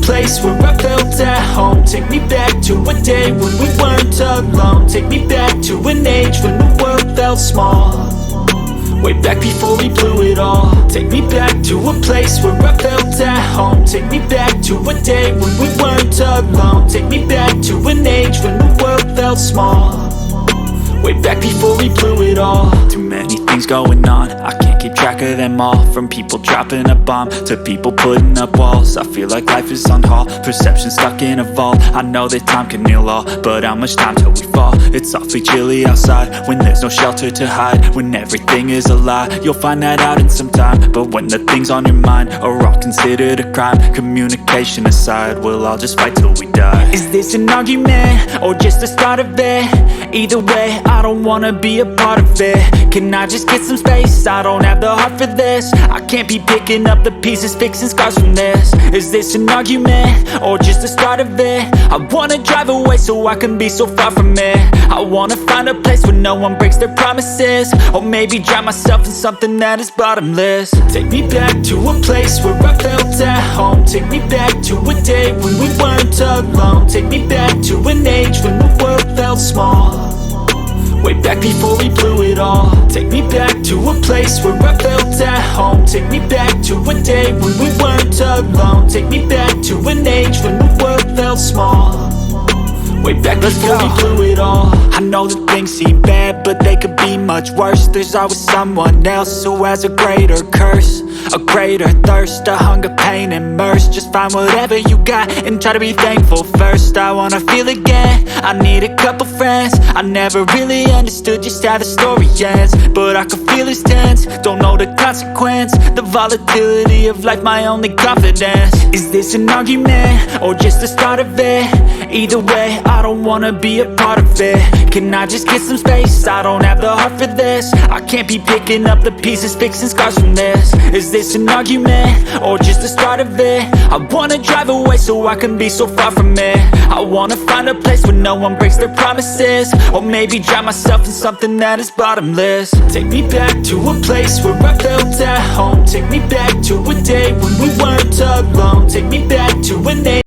place where I felt at home. Take me back to a day when we weren't alone. Take me back to an age when the world felt small, way back before we blew it all. Take me back to a place where I felt at home. Take me back to a day when we weren't alone. Take me back to an age when the world felt small, way back before we blew it all. Too many things going on, I can't keep track of them all. From people dropping a bomb to people putting up walls. I feel like life is on hold, perception stuck in a vault. I know that time can heal all, but how much time till we fall? It's awfully chilly outside when there's no shelter to hide. When everything is a lie, you'll find that out in some time. But when the things on your mind are all considered a crime, communication aside, we'll all just fight till we die. Is this an argument or just the start of it? Either way, I don't wanna be a part of it. Can I just get some space? I don't have the heart for this. I can't be picking up the pieces, fixing scars from this. Is this an argument or just the start of it? I wanna drive away so I can be so far from it. I wanna find a place where no one breaks their promises, or maybe drown myself in something that is bottomless. Take me back to a place where I felt at home. Take me back to a day when we weren't alone. Take me back to an age when the world felt small, way back before we blew it all. Take me back to a place where I felt at home. Take me back to a day when we weren't alone. Take me back to an age when the world felt small, way back before we blew it all. I know that things seem bad, but they could be much worse. There's always someone else who has a greater curse, a greater thirst, a hunger, pain, and mercy. Just find whatever you got and try to be thankful first. I wanna feel again, I need a couple friends. I never really understood just how the story ends, but I can feel it's tense, don't know the consequence. The volatility of life, my only confidence. Is this an argument or just the start of it? Either way, I don't wanna be a part of it. Can I just get some space? I don't have the heart for this. I can't be picking up the pieces, fixing scars from this. Is this an argument or just the start of it? I wanna drive away so I can be so far from it. I wanna find a place where no one breaks their promises, or maybe drown myself in something that is bottomless. Take me back to a place where I felt at home. Take me back to a day when we weren't alone. Take me back to an age